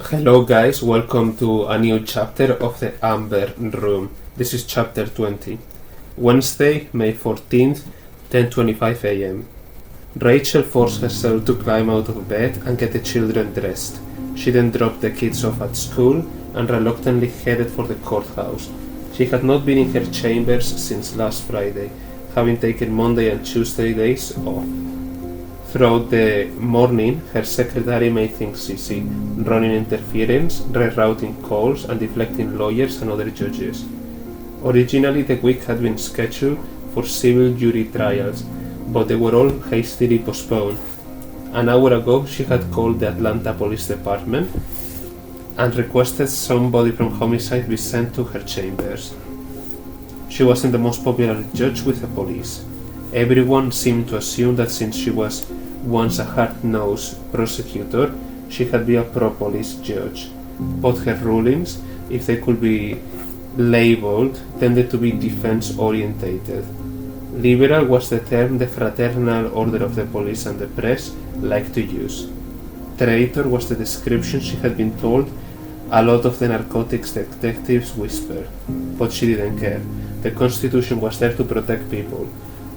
Hello guys, welcome to a new chapter of the Amber Room. This is chapter 20. Wednesday, May 14th, 10:25 a.m. Rachel forced herself to climb out of bed and get the children dressed. She then dropped the kids off at school and reluctantly headed for the courthouse. She had not been in her chambers since last Friday, having taken Monday and Tuesday days off. Throughout the morning, her secretary made things easy, running interference, rerouting calls, and deflecting lawyers and other judges. Originally, the week had been scheduled for civil jury trials, but they were all hastily postponed. An hour ago, she had called the Atlanta Police Department and requested somebody from homicide be sent to her chambers. She wasn't the most popular judge with the police. Everyone seemed to assume that since she was once a hard-nosed prosecutor, she had been a pro-police judge. But her rulings, if they could be labeled, tended to be defense-orientated. Liberal was the term the Fraternal Order of the Police and the Press liked to use. Traitor was the description she had been told a lot of the narcotics detectives whispered, but she didn't care. The Constitution was there to protect people.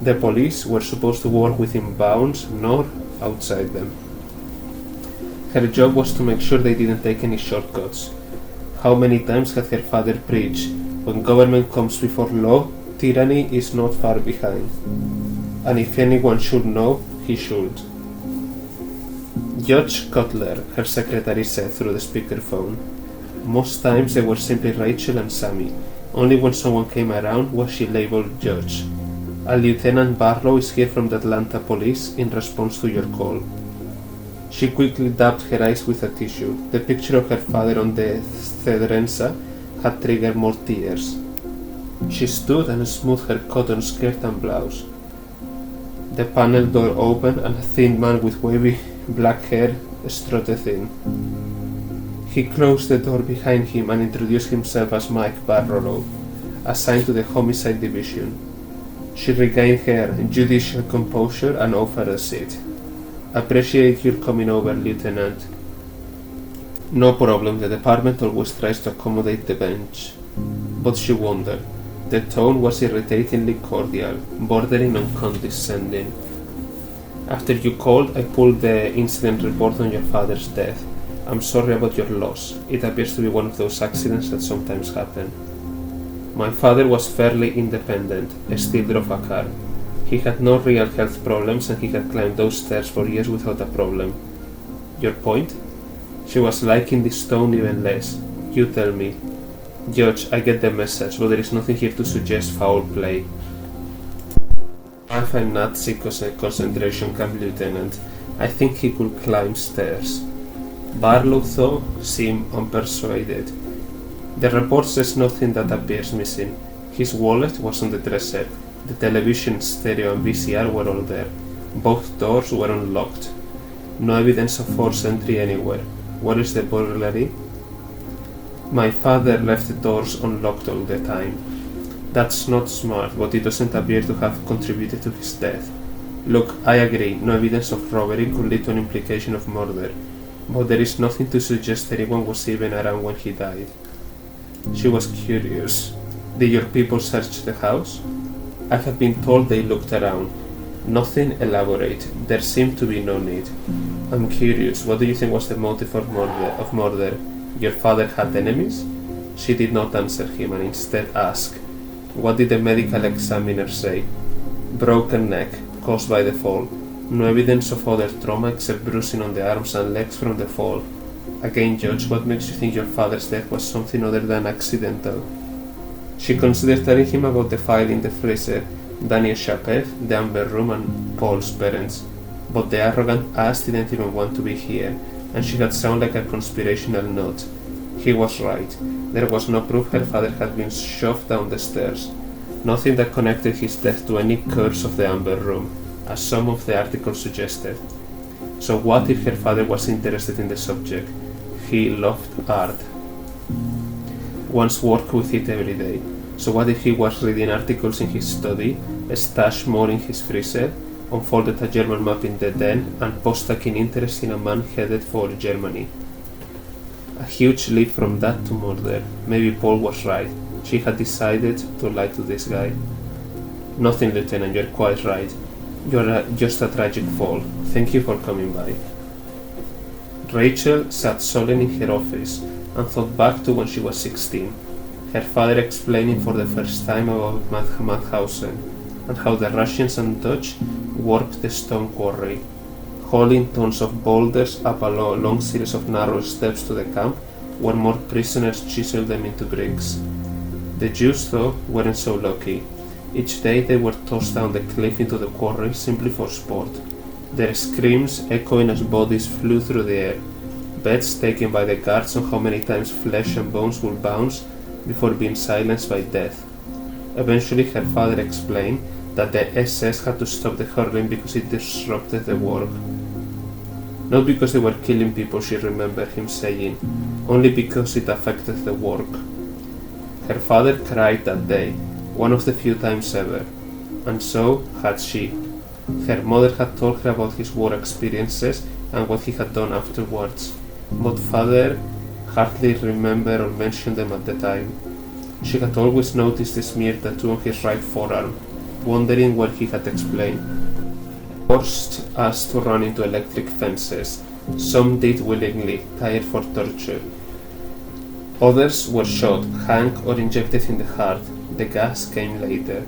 The police were supposed to work within bounds, not outside them. Her job was to make sure they didn't take any shortcuts. How many times had her father preached, when government comes before law, tyranny is not far behind. And if anyone should know, he should. Judge Cutler, her secretary said through the speakerphone. Most times they were simply Rachel and Sammy. Only when someone came around was she labeled judge. A Lieutenant Barlow is here from the Atlanta Police in response to your call. She quickly dabbed her eyes with a tissue. The picture of her father on the cedrenza had triggered more tears. She stood and smoothed her cotton skirt and blouse. The panel door opened and a thin man with wavy black hair strutted in. He closed the door behind him and introduced himself as Mike Barlow, assigned to the Homicide Division. She regained her judicial composure and offered a seat. Appreciate your coming over, Lieutenant. No problem, the department always tries to accommodate the bench. But she wondered. The tone was irritatingly cordial, bordering on condescending. After you called, I pulled the incident report on your father's death. I'm sorry about your loss. It appears to be one of those accidents that sometimes happen. My father was fairly independent, still drove a car. He had no real health problems and he had climbed those stairs for years without a problem. Your point? She was liking this tone even less. You tell me. Judge, I get the message, but there is nothing here to suggest foul play. I find Nazi concentration camp, Lieutenant. I think he could climb stairs. Barlow, though, seemed unpersuaded. The report says nothing that appears missing. His wallet was on the dresser. The television, stereo and VCR were all there. Both doors were unlocked. No evidence of forced entry anywhere. What is the burglary? My father left the doors unlocked all the time. That's not smart, but it doesn't appear to have contributed to his death. Look, I agree, no evidence of robbery could lead to an implication of murder, but there is nothing to suggest anyone was even around when he died. She was curious. Did your people search the house? I have been told they looked around. Nothing elaborate. There seemed to be no need. I'm curious, what do you think was the motive of murder? Your father had enemies? She did not answer him and instead asked, what did the medical examiner say? Broken neck, caused by the fall. No evidence of other trauma except bruising on the arms and legs from the fall. Again, Judge, what makes you think your father's death was something other than accidental? She considered telling him about the file in the freezer, Daniel Chappelle, the Amber Room, and Paul's parents. But the arrogant ass didn't even want to be here, and she had sounded like a conspirational nut. He was right. There was no proof her father had been shoved down the stairs. Nothing that connected his death to any curse of the Amber Room, as some of the articles suggested. So what if her father was interested in the subject? He loved art. Once worked with it every day. So what if he was reading articles in his study, stashed more in his freezer, unfolded a German map in the den, and post taking interest in a man headed for Germany? A huge leap from that to murder. Maybe Paul was right. She had decided to lie to this guy. Nothing, Lieutenant, you're quite right. You're just a tragic fall. Thank you for coming by. Rachel sat sullen in her office and thought back to when she was 16. Her father explaining for the first time about Mauthausen and how the Russians and Dutch worked the stone quarry, hauling tons of boulders up a long series of narrow steps to the camp where more prisoners chiseled them into bricks. The Jews, though, weren't so lucky. Each day they were tossed down the cliff into the quarry simply for sport, their screams echoing as bodies flew through the air, bets taken by the guards on how many times flesh and bones would bounce before being silenced by death. Eventually her father explained that the SS had to stop the hurling because it disrupted the work. Not because they were killing people, she remembered him saying, only because it affected the work. Her father cried that day, one of the few times ever, and so had she. Her mother had told her about his war experiences and what he had done afterwards, but father hardly remembered or mentioned them at the time. She had always noticed the smear tattoo on his right forearm, wondering what he had explained. Forced us to run into electric fences. Some did willingly, tired for torture. Others were shot, hung, or injected in the heart. The gas came later.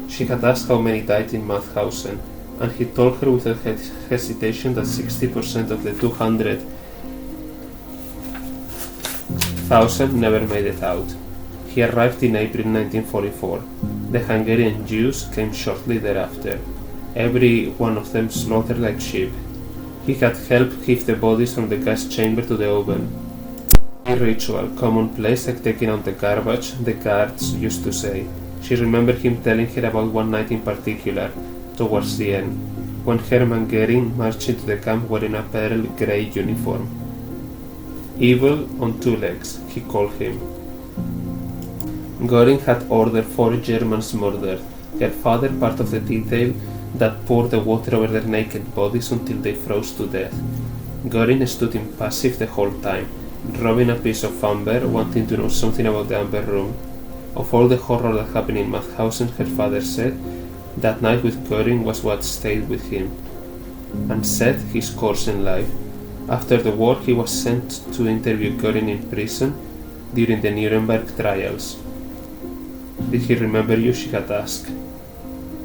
She had asked how many died in Mauthausen, and he told her without hesitation that 60% of the 200,000 never made it out. He arrived in April 1944. The Hungarian Jews came shortly thereafter, every one of them slaughtered like sheep. He had helped heave the bodies from the gas chamber to the oven. A ritual, commonplace like taking out the garbage, the guards used to say. She remembered him telling her about one night in particular, towards the end, when Hermann Goering marched into the camp wearing a pearl grey uniform. Evil on two legs, he called him. Goering had ordered 4 Germans murdered, her father part of the detail that poured the water over their naked bodies until they froze to death. Goering stood impassive the whole time, rubbing a piece of amber, wanting to know something about the amber room. Of all the horror that happened in Mauthausen, her father said, that night with Goering was what stayed with him, and set his course in life. After the war, he was sent to interview Goering in prison during the Nuremberg trials. Did he remember you? She had asked.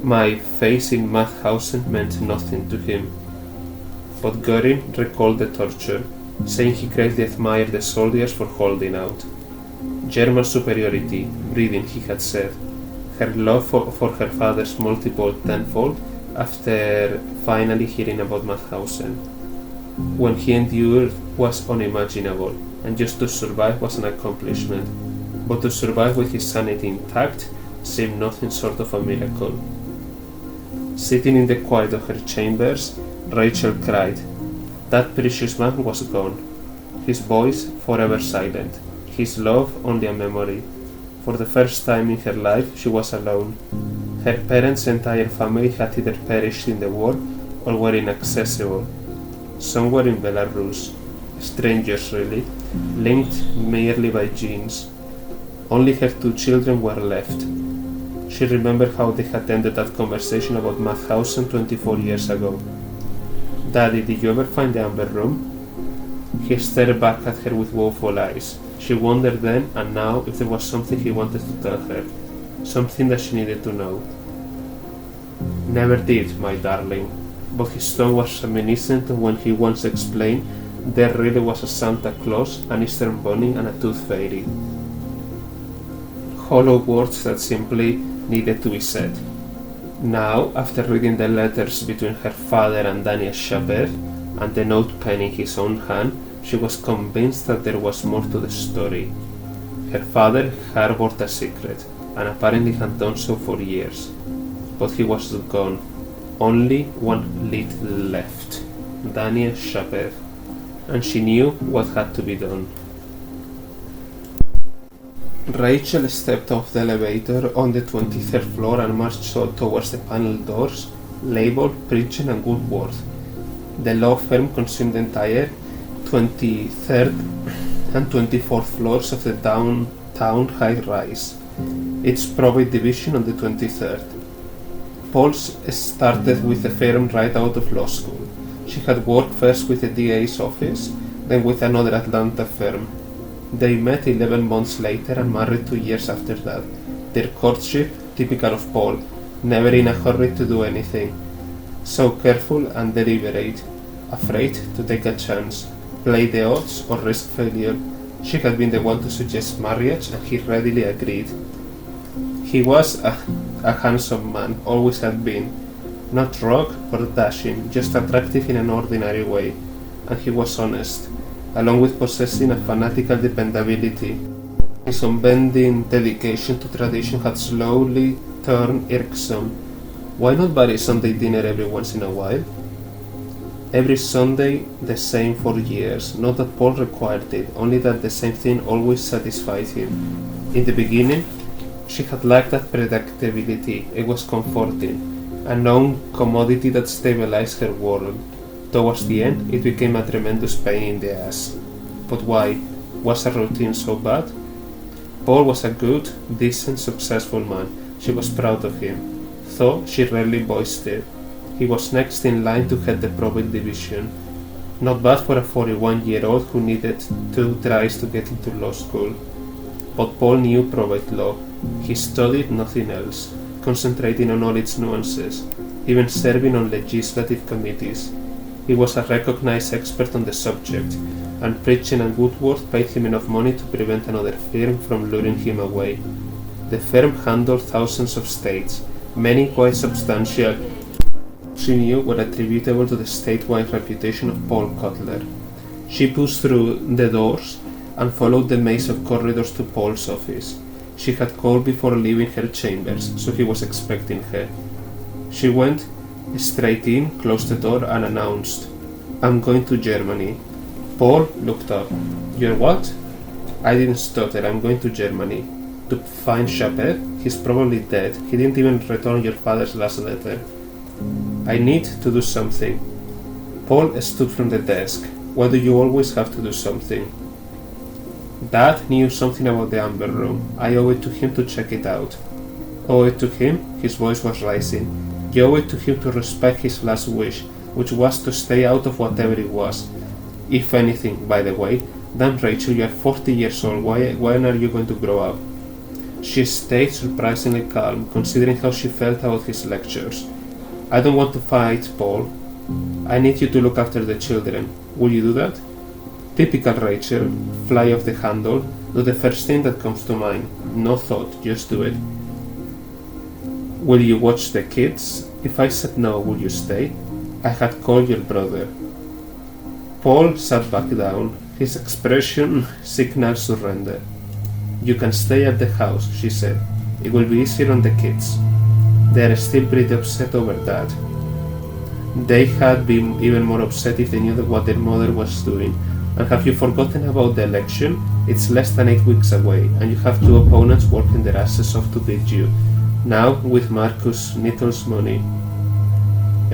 My face in Mauthausen meant nothing to him. But Goering recalled the torture, saying he greatly admired the soldiers for holding out. German superiority, breathing, he had said. Her love for her father's multiplied tenfold after finally hearing about Mauthausen. When he endured was unimaginable, and just to survive was an accomplishment. But to survive with his sanity intact seemed nothing short of a miracle. Sitting in the quiet of her chambers, Rachel cried. That precious man was gone. His voice forever silent. His love only a memory. For the first time in her life, she was alone. Her parents' entire family had either perished in the war or were inaccessible. Some were in Belarus, strangers really, linked merely by genes. Only her 2 children were left. She remembered how they had ended that conversation about Mauthausen 24 years ago. Daddy, did you ever find the amber room? He stared back at her with woeful eyes. She wondered then and now if there was something he wanted to tell her, something that she needed to know. Never did, my darling, but his tone was reminiscent of when he once explained there really was a Santa Claus, an Easter bunny, and a tooth fairy. Hollow words that simply needed to be said. Now, after reading the letters between her father and Daniel Chabert, and the note pen in his own hand, she was convinced that there was more to the story. Her father harbored a secret, and apparently had done so for years. But he was gone. Only one lead left, Daniel Chabert, and she knew what had to be done. Rachel stepped off the elevator on the 23rd floor and marched towards the panel doors, labeled Princeton and Woodworth. The law firm consumed the entire 23rd and 24th floors of the downtown high-rise. Its probate division on the 23rd. Paul started with the firm right out of law school. She had worked first with the DA's office, then with another Atlanta firm. They met 11 months later and married 2 years after that. Their courtship, typical of Paul, never in a hurry to do anything. So careful and deliberate, afraid to take a chance, play the odds or risk failure. She had been the one to suggest marriage and he readily agreed. He was a handsome man, always had been. Not rogue or dashing, just attractive in an ordinary way. And he was honest, along with possessing a fanatical dependability. His unbending dedication to tradition had slowly turned irksome. Why not buy a Sunday dinner every once in a while? Every Sunday, the same for years. Not that Paul required it, only that the same thing always satisfied him. In the beginning, she had lacked that predictability. It was comforting, a known commodity that stabilized her world. Towards the end, it became a tremendous pain in the ass. But why? Was her routine so bad? Paul was a good, decent, successful man. She was proud of him, though she rarely voiced it. He was next in line to head the probate division. Not bad for a 41-year-old who needed 2 tries to get into law school. But Paul knew probate law. He studied nothing else, concentrating on all its nuances, even serving on legislative committees. He was a recognized expert on the subject, and Pritchett and Woodworth paid him enough money to prevent another firm from luring him away. The firm handled thousands of states, many quite substantial. She knew were attributable to the statewide reputation of Paul Cutler. She pushed through the doors and followed the maze of corridors to Paul's office. She had called before leaving her chambers, so he was expecting her. She went straight in, closed the door, and announced, "I'm going to Germany." Paul looked up. "You're what?" I didn't stutter. "I'm going to Germany. To find Chapet? He's probably dead. He didn't even return your father's last letter." "I need to do something." Paul stood from the desk. "Why do you always have to do something?" "Dad knew something about the Amber Room. I owe it to him to check it out." "Owe it to him?" His voice was rising. "You owe it to him to respect his last wish, which was to stay out of whatever it was. If anything, by the way. Damn, Rachel, you are 40 years old. When are you going to grow up?" She stayed surprisingly calm, considering how she felt about his lectures. "I don't want to fight, Paul. I need you to look after the children. Will you do that?" Typical Rachel, fly off the handle, do the first thing that comes to mind. No thought, just do it. "Will you watch the kids?" If I said no, would you stay? I had called your brother. Paul sat back down. His expression signaled surrender. "You can stay at the house," she said. "It will be easier on the kids. They are still pretty upset over that." They had been even more upset if they knew what their mother was doing. And have you forgotten about the election? It's less than 8 weeks away, and you have 2 opponents working their asses off to beat you. Now, with Marcus Nettles' money.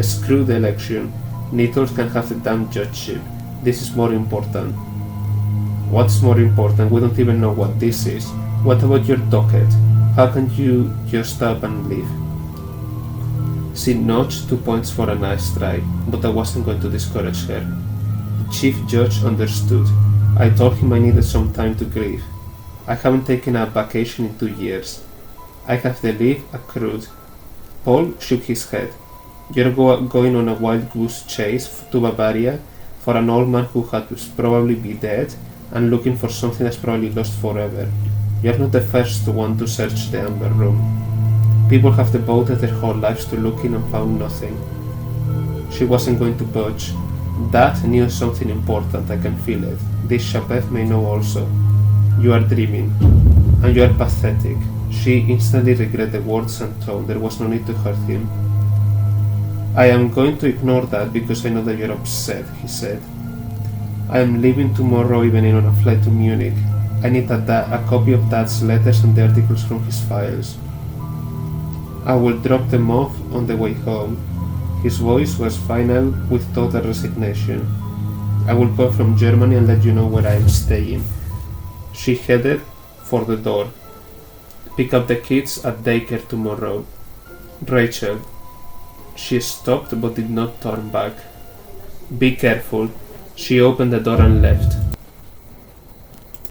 Screw the election. Nettles can have the damn judgeship. This is more important. What's more important? We don't even know what this is. What about your docket? How can you just up and leave? She notched 2 points for a nice try, but I wasn't going to discourage her. The chief judge understood. I told him I needed some time to grieve. I haven't taken a vacation in 2 years. I have the leave accrued. Paul shook his head. You're going on a wild goose chase to Bavaria for an old man who had to probably be dead and looking for something that's probably lost forever. You're not the first one to search the Amber Room. People have devoted their whole lives to looking and found nothing. She wasn't going to budge. Dad knew something important, I can feel it. This Chapet may know also. You are dreaming. And you are pathetic. She instantly regretted the words and tone. There was no need to hurt him. I am going to ignore that because I know that you're upset, he said. I am leaving tomorrow evening on a flight to Munich. I need a copy of Dad's letters and the articles from his files. I will drop them off on the way home. His voice was final with total resignation. I will go from Germany and let you know where I am staying. She headed for the door. Pick up the kids at daycare tomorrow. Rachel. She stopped but did not turn back. Be careful. She opened the door and left.